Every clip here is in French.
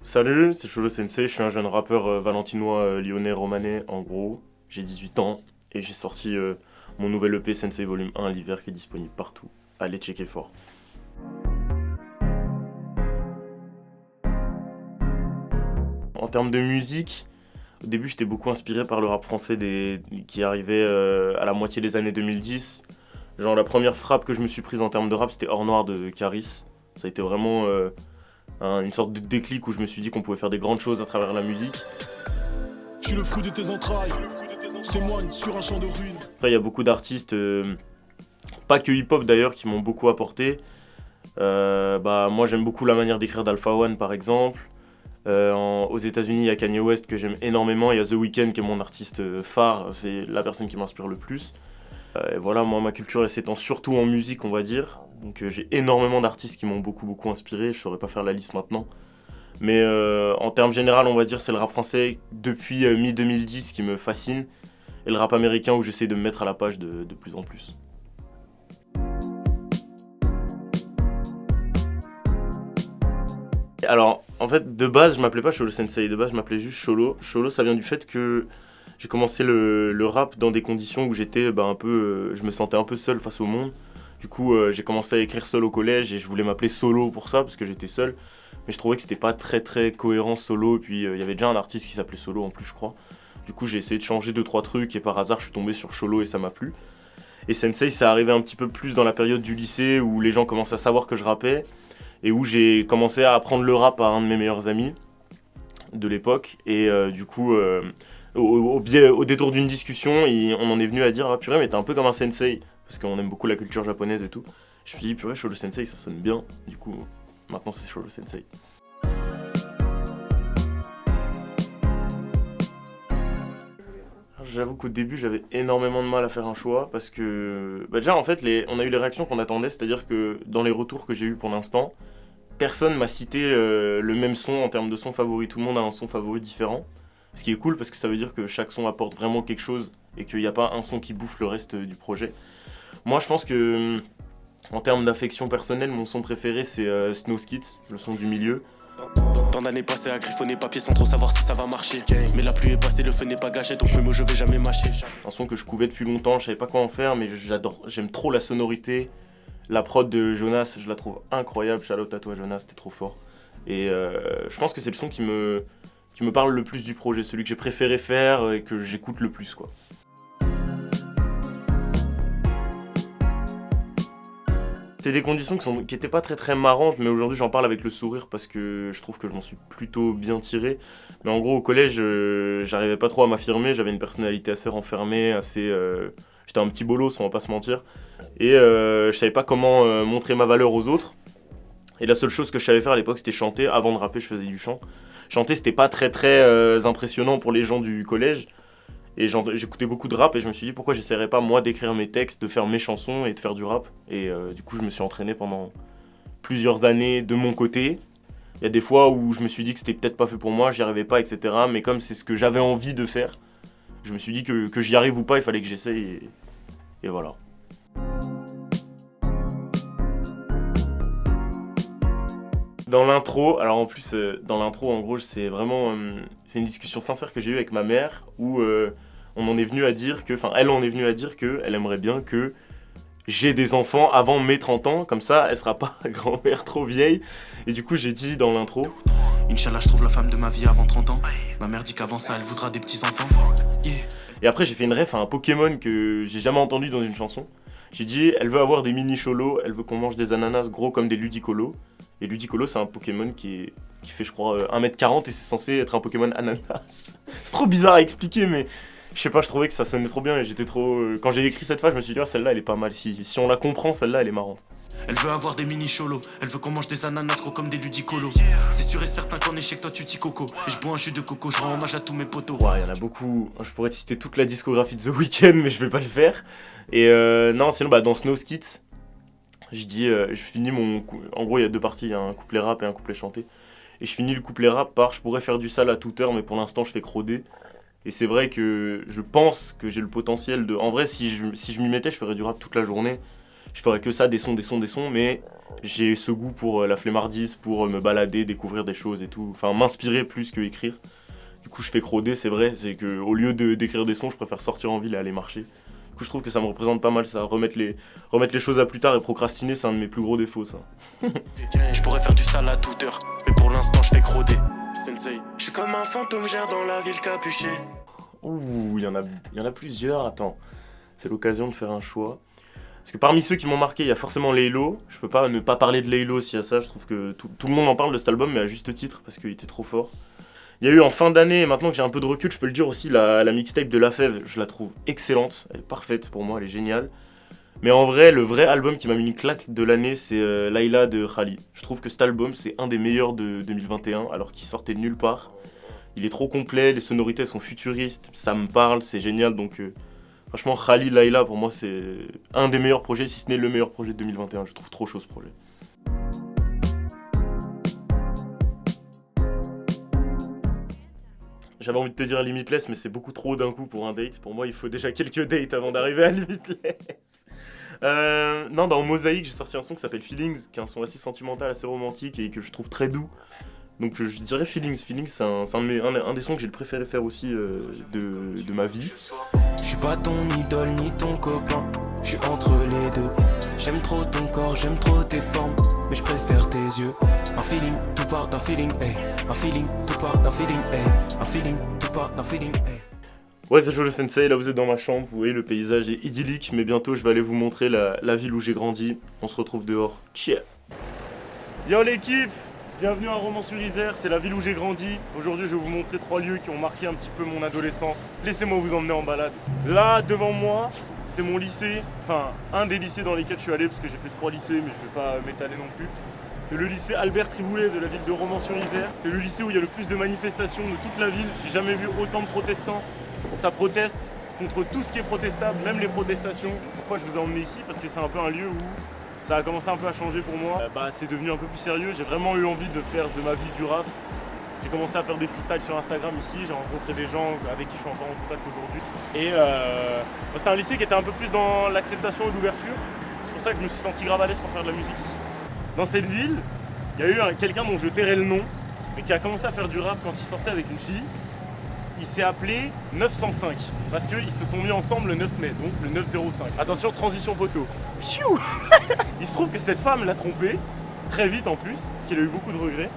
Salut, c'est Cholo Sensei, je suis un jeune rappeur valentinois lyonnais romanais en gros. J'ai 18 ans et j'ai sorti mon nouvel EP Sensei Volume 1 à l'hiver qui est disponible partout. Allez checker fort. En termes de musique, au début j'étais beaucoup inspiré par le rap français qui arrivait à la moitié des années 2010. Genre la première frappe que je me suis prise en termes de rap c'était Hors Noir de Caris. Ça a été vraiment une sorte de déclic où je me suis dit qu'on pouvait faire des grandes choses à travers la musique. Je suis le fruit de tes entrailles, je témoigne sur un champ de ruines. Après, il y a beaucoup d'artistes, pas que hip-hop d'ailleurs, qui m'ont beaucoup apporté. Moi, j'aime beaucoup la manière d'écrire d'Alpha One, par exemple. Aux États-Unis, il y a Kanye West que j'aime énormément. Il y a The Weeknd qui est mon artiste phare. C'est la personne qui m'inspire le plus. Et voilà, moi, ma culture elle s'étend surtout en musique, on va dire. Donc, j'ai énormément d'artistes qui m'ont beaucoup inspiré. Je saurais pas faire la liste maintenant. Mais en termes général, on va dire c'est le rap français depuis mi-2010 qui me fascine. Et le rap américain où j'essaie de me mettre à la page de plus en plus. Alors, en fait, de base, je m'appelais pas Cholo Sensei, de base, je m'appelais juste Cholo. Cholo, ça vient du fait que j'ai commencé le rap dans des conditions où j'étais je me sentais un peu seul face au monde. Du coup, j'ai commencé à écrire seul au collège et je voulais m'appeler Solo pour ça, parce que j'étais seul. Mais je trouvais que c'était pas très cohérent Solo, et puis il y avait déjà un artiste qui s'appelait Solo en plus, je crois. Du coup, j'ai essayé de changer 2-3 trucs et par hasard, je suis tombé sur Cholo et ça m'a plu. Et Sensei, ça arrivait un petit peu plus dans la période du lycée où les gens commençaient à savoir que je rappais et où j'ai commencé à apprendre le rap à un de mes meilleurs amis de l'époque. Et au détour d'une discussion, on en est venu à dire « Ah purée, mais t'es un peu comme un sensei », parce qu'on aime beaucoup la culture japonaise et tout. Je me suis dit « Purée, Cholo Sensei, ça sonne bien », du coup, maintenant c'est Cholo Sensei. J'avoue qu'au début j'avais énormément de mal à faire un choix parce que déjà en fait on a eu les réactions qu'on attendait, c'est-à-dire que dans les retours que j'ai eu pour l'instant, personne m'a cité le même son en termes de son favori, tout le monde a un son favori différent. Ce qui est cool parce que ça veut dire que chaque son apporte vraiment quelque chose et qu'il n'y a pas un son qui bouffe le reste du projet. Moi je pense que en termes d'affection personnelle, mon son préféré c'est Snow Skits, le son du milieu. Tant d'années passées à griffonner papier sans trop savoir si ça va marcher. Mais la pluie est passée, le feu n'est pas gâché, donc mes mots je vais jamais mâcher. Un son que je couvais depuis longtemps, je savais pas quoi en faire, mais j'aime trop la sonorité. La prod de Jonas, je la trouve incroyable. Shout out à toi Jonas, t'es trop fort. Et je pense que c'est le son qui me parle le plus du projet, celui que j'ai préféré faire et que j'écoute le plus, quoi. C'est des conditions qui étaient pas très marrantes, mais aujourd'hui j'en parle avec le sourire parce que je trouve que je m'en suis plutôt bien tiré. Mais en gros au collège, j'arrivais pas trop à m'affirmer, j'avais une personnalité assez renfermée, j'étais un petit bolos, on va pas se mentir. Et je savais pas comment montrer ma valeur aux autres. Et la seule chose que je savais faire à l'époque c'était chanter. Avant de rapper je faisais du chant. Chanter c'était pas très impressionnant pour les gens du collège. Et j'écoutais beaucoup de rap et je me suis dit pourquoi j'essaierais pas moi d'écrire mes textes, de faire mes chansons et de faire du rap. Et du coup je me suis entraîné pendant plusieurs années de mon côté. Il y a des fois où je me suis dit que c'était peut-être pas fait pour moi, j'y arrivais pas, etc. Mais comme c'est ce que j'avais envie de faire, je me suis dit que j'y arrive ou pas, il fallait que j'essaye et voilà. Dans l'intro, alors en plus dans l'intro en gros c'est vraiment c'est une discussion sincère que j'ai eue avec ma mère où on en est venu à dire que, enfin elle en est venue à dire que elle aimerait bien que j'ai des enfants avant mes 30 ans, comme ça elle sera pas grand-mère trop vieille. Et du coup j'ai dit dans l'intro Inch'Allah, je trouve la femme de ma vie avant 30 ans. Ma mère dit qu'avant ça, elle voudra des petits-enfants. Yeah. Et après j'ai fait une ref à un Pokémon que j'ai jamais entendu dans une chanson. J'ai dit elle veut avoir des mini cholos, elle veut qu'on mange des ananas gros comme des ludicolos. Et Ludicolo, c'est un Pokémon qui fait, je crois, 1m40 et c'est censé être un Pokémon ananas. C'est trop bizarre à expliquer, mais je sais pas, je trouvais que ça sonnait trop bien et j'étais trop. Quand j'ai écrit cette phrase, je me suis dit, oh, celle-là, elle est pas mal. Si on la comprend, celle-là, elle est marrante. Elle veut avoir des mini cholos, elle veut qu'on mange des ananas gros comme des ludicolos. C'est sûr et certain qu'en échec, toi tu t'y coco. Et je bois un jus de coco, je rends hommage à tous mes potos. Ouais, il y en a beaucoup. Je pourrais te citer toute la discographie de The Weeknd, mais je vais pas le faire. Et non, sinon, dans Snow Skits. Je finis En gros, il y a deux parties, il y a un couplet rap et un couplet chanté. Et je finis le couplet rap par je pourrais faire du sale à toute heure, mais pour l'instant, je fais croder. Et c'est vrai que je pense que j'ai le potentiel de. En vrai, si je m'y mettais, je ferais du rap toute la journée. je ferais que ça, des sons, mais j'ai ce goût pour la flemmardise, pour me balader, découvrir des choses et tout, enfin m'inspirer plus que écrire. Du coup je fais crôder, c'est vrai, c'est qu'au lieu d'écrire des sons, je préfère sortir en ville et aller marcher. Du coup je trouve que ça me représente pas mal ça, remettre les choses à plus tard et procrastiner, c'est un de mes plus gros défauts ça. Je pourrais faire du sale à toute heure, mais pour l'instant je fais crôder. Sensei, je suis comme un fantôme gère dans la ville capuchée. Ouh, il y en a plusieurs, attends. C'est l'occasion de faire un choix. Parce que parmi ceux qui m'ont marqué, il y a forcément Laylo. Je peux pas ne pas parler de Laylo s'il y a ça, je trouve que tout le monde en parle de cet album, mais à juste titre, parce qu'il était trop fort. Il y a eu en fin d'année, et maintenant que j'ai un peu de recul, je peux le dire aussi, la mixtape de La Fève, je la trouve excellente, elle est parfaite pour moi, elle est géniale. Mais en vrai, le vrai album qui m'a mis une claque de l'année, c'est Layla de Khali. Je trouve que cet album, c'est un des meilleurs de 2021, alors qu'il sortait de nulle part. Il est trop complet, les sonorités sont futuristes, ça me parle, c'est génial, donc franchement Khali, Layla, pour moi c'est un des meilleurs projets, si ce n'est le meilleur projet de 2021, je trouve trop chaud ce projet. J'avais envie de te dire Limitless, mais c'est beaucoup trop d'un coup pour un date. Pour moi, il faut déjà quelques dates avant d'arriver à Limitless. Non, dans Mosaïque, j'ai sorti un son qui s'appelle Feelings, qui est un son assez sentimental, assez romantique et que je trouve très doux. Donc je dirais Feelings. Feelings, c'est un des sons que j'ai le préféré faire aussi de ma vie. Je suis pas ton idole ni ton copain, je suis entre les deux. J'aime trop ton corps, j'aime trop tes formes, mais je préfère tes yeux. Un feeling, tout part d'un feeling, hey. Un feeling, tout part d'un feeling, hey. Un feeling, tout part d'un feeling, hey. Ouais, c'est Jojo Sensei, là vous êtes dans ma chambre, vous voyez le paysage est idyllique, mais bientôt je vais aller vous montrer la ville où j'ai grandi. On se retrouve dehors. Cheers. Yo l'équipe, bienvenue à Romans-sur-Isère, c'est la ville où j'ai grandi. Aujourd'hui je vais vous montrer 3 lieux qui ont marqué un petit peu mon adolescence. Laissez-moi vous emmener en balade. Là devant moi, c'est mon lycée, enfin un des lycées dans lesquels je suis allé, parce que j'ai fait 3 lycées, mais je vais pas m'étaler non plus. C'est le lycée Albert Triboulet de la ville de Romans-sur-Isère. C'est le lycée où il y a le plus de manifestations de toute la ville. J'ai jamais vu autant de protestants. Ça proteste contre tout ce qui est protestable, même les protestations. Pourquoi je vous ai emmené ici? Parce que c'est un peu un lieu où ça a commencé un peu à changer pour moi. C'est devenu un peu plus sérieux. J'ai vraiment eu envie de faire de ma vie du rap. J'ai commencé à faire des freestyles sur Instagram ici. J'ai rencontré des gens avec qui je suis encore en contact aujourd'hui. Et c'était un lycée qui était un peu plus dans l'acceptation et l'ouverture. C'est pour ça que je me suis senti grave à l'aise pour faire de la musique ici. Dans cette ville, il y a eu quelqu'un dont je tairai le nom, mais qui a commencé à faire du rap quand il sortait avec une fille. Il s'est appelé 905, parce qu'ils se sont mis ensemble le 9 mai, donc le 905. Attention, transition poteau. Il se trouve que cette femme l'a trompé, très vite en plus, qu'il a eu beaucoup de regrets.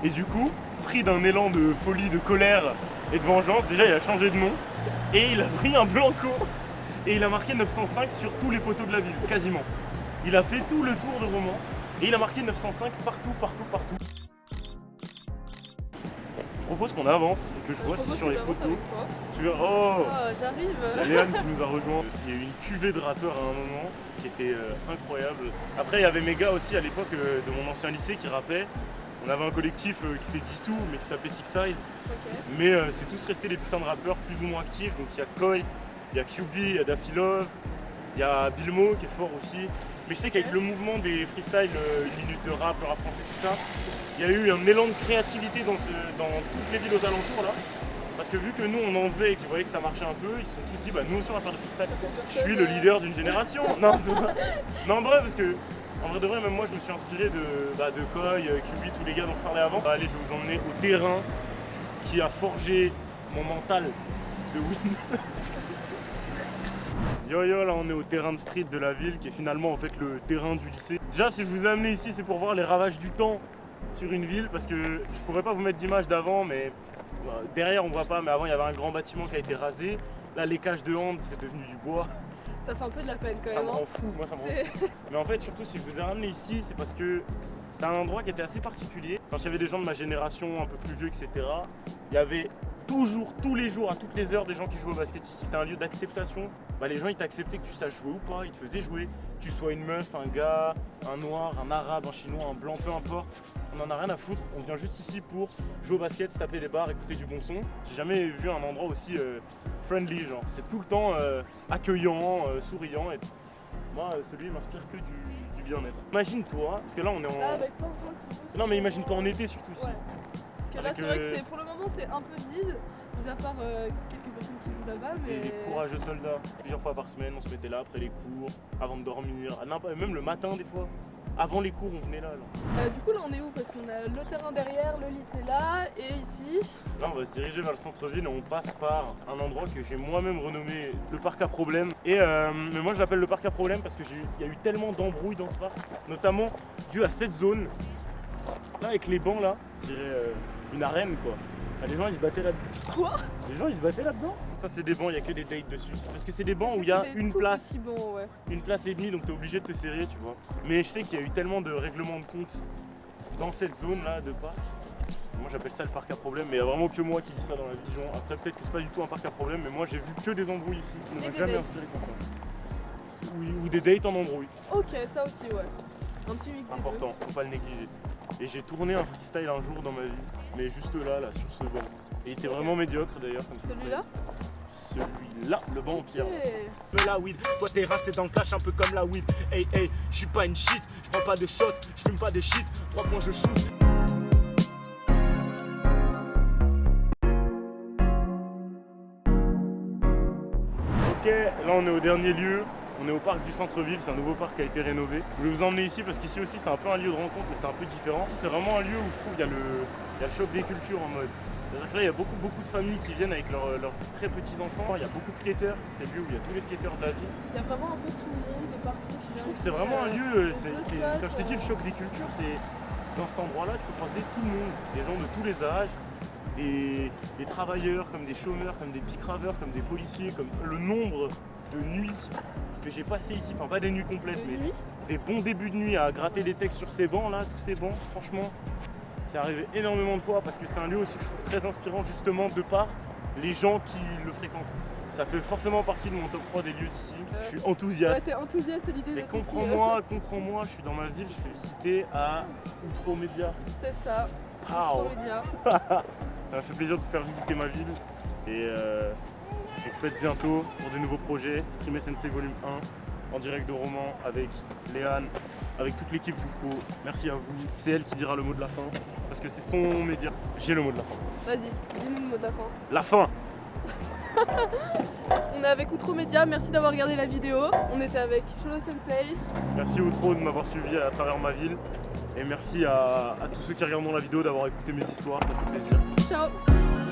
Et du coup, pris d'un élan de folie, de colère et de vengeance, déjà il a changé de nom, et il a pris un blanco, et il a marqué 905 sur tous les poteaux de la ville, quasiment. Il a fait tout le tour de Romans, et il a marqué 905 partout. Je propose qu'on avance et que je vois si sur les poteaux. Tu veux... Oh, j'arrive. Léane qui nous a rejoint. Il y a eu une cuvée de rappeurs à un moment qui était incroyable. Après, il y avait mes gars aussi à l'époque de mon ancien lycée qui rappaient. On avait un collectif qui s'est dissous mais qui s'appelait Six Size. Okay. Mais c'est tous restés des putains de rappeurs plus ou moins actifs. Donc il y a Koi, il y a QB, il y a Daffy Love, il y a Bilmo qui est fort aussi. Mais je sais qu'avec le mouvement des freestyles, une minute de rap, le rap français, tout ça, il y a eu un élan de créativité dans toutes les villes aux alentours là. Parce que vu que nous on en faisait et qu'ils voyaient que ça marchait un peu, ils se sont tous dit bah nous aussi on va faire des freestyles. Je suis le leader d'une génération. Non, bref, parce que en vrai de vrai, même moi je me suis inspiré de Koi, QB, tous les gars dont je parlais avant. Allez, je vais vous emmener au terrain qui a forgé mon mental de win. Yo, là on est au terrain de street de la ville qui est finalement en fait le terrain du lycée. Déjà si je vous ai amené ici c'est pour voir les ravages du temps sur une ville parce que je pourrais pas vous mettre d'image d'avant mais derrière on voit pas mais avant il y avait un grand bâtiment qui a été rasé. Là les cages de hand c'est devenu du bois. Ça fait un peu de la peine quand même. Ça me rend fou, moi ça me rend fou. Mais en fait surtout si je vous ai ramené ici c'est parce que c'était un endroit qui était assez particulier. Quand il y avait des gens de ma génération un peu plus vieux etc. Il y avait toujours, tous les jours, à toutes les heures, des gens qui jouaient au basket ici. C'était un lieu d'acceptation. Les gens ils t'acceptaient que tu saches jouer ou pas, ils te faisaient jouer. Que tu sois une meuf, un gars, un noir, un arabe, un chinois, un blanc, peu importe. On en a rien à foutre, on vient juste ici pour jouer au basket, se taper les barres, écouter du bon son. J'ai jamais vu un endroit aussi friendly, genre. C'est tout le temps accueillant, souriant. Et moi, celui m'inspire que du bien-être. Imagine-toi, parce que là on est en... Non mais imagine-toi en été surtout ici. Ouais. Parce que là c'est vrai que pour le moment c'est un peu vide. mis à part quelques personnes qui jouent là-bas, mais... Des courageux soldats. Plusieurs fois par semaine, on se mettait là après les cours, avant de dormir, même le matin des fois. Avant les cours, on venait là. Du coup, là, on est où? Parce qu'on a le terrain derrière, le lycée là, et ici. Là, on va se diriger vers le centre-ville et on passe par un endroit que j'ai moi-même renommé le parc à problème. Mais moi, je l'appelle le parc à problème parce qu'il y a eu tellement d'embrouilles dans ce parc, notamment dû à cette zone. Là, avec les bancs, là, je dirais une arène, quoi. Bah, les gens, ils se battaient là-dedans. Quoi? Les gens, ils se battaient là-dedans. Ça, c'est des bancs, il n'y a que des dates dessus. Parce que c'est des bancs où il y a C'est des une tout place. petits bancs, ouais. Une place et demie, donc t'es obligé de te serrer, tu vois. Mais je sais qu'il y a eu tellement de règlements de compte dans cette zone là de parc. Moi j'appelle ça le parc à problème, mais il n'y a vraiment que moi qui dis ça dans la vision. Après peut-être que c'est pas du tout un parc à problème, mais moi j'ai vu que des embrouilles ici. On Et m'a des jamais dates. retiré contre ça. Oui, ou des dates en embrouille. Ok, ça aussi, ouais. Un petit mix C'est des important, faut pas le négliger. Et j'ai tourné un freestyle un jour dans ma vie, mais juste là, sur ce banc. Et il était vraiment médiocre d'ailleurs comme deux. Celui-là? Celui-là, le banc en pierre. Ok. Me la weed, toi t'es rincé dans le clash un peu comme la weed. Hey hey, je suis pas une shit, je prends pas de shot, je fume pas de shit, 3 points je shoot. Ok, là on est au dernier lieu, on est au parc du centre-ville, c'est un nouveau parc qui a été rénové. Je voulais vous emmener ici parce qu'ici aussi c'est un peu un lieu de rencontre mais c'est un peu différent. C'est vraiment un lieu où je trouve il y a le choc des cultures en mode. C'est-à-dire que là il y a beaucoup de familles qui viennent avec leurs très petits enfants, il y a beaucoup de skateurs, c'est le lieu où il y a tous les skateurs de la ville. Il y a vraiment un peu tout le monde de partout qui vient. Je trouve que c'est vraiment un lieu, quand je te dis le choc des cultures, c'est dans cet endroit-là tu peux croiser tout le monde, des gens de tous les âges. Des travailleurs, comme des chômeurs, comme des bicraveurs, comme des policiers, comme le nombre de nuits que j'ai passé ici, enfin pas des nuits complètes, mais des bons débuts de nuit à gratter des textes sur ces bancs là, tous ces bancs, franchement, c'est arrivé énormément de fois parce que c'est un lieu aussi que je trouve très inspirant justement de par les gens qui le fréquentent. Ça fait forcément partie de mon top 3 des lieux d'ici. Je suis enthousiaste. Ouais, t'es enthousiaste à l'idée Mais d'être ici, comprends-moi, je suis dans ma ville, je fais visiter à Outromédia. C'est ça. Ah, Trop média. Ça m'a fait plaisir de vous faire visiter ma ville et on se pète bientôt pour des nouveaux projets. Stream SNC Volume 1 en direct de Romans avec Léane, avec toute l'équipe d'Outro. Merci à vous. C'est elle qui dira le mot de la fin parce que c'est son média. J'ai le mot de la fin. Vas-y, dis-nous le mot de la fin. La fin. On est avec Outro Média, merci d'avoir regardé la vidéo. On était avec Shono Sensei. Merci Outro de m'avoir suivi à travers ma ville et merci à tous ceux qui regardent la vidéo d'avoir écouté mes histoires, ça fait plaisir. Ciao.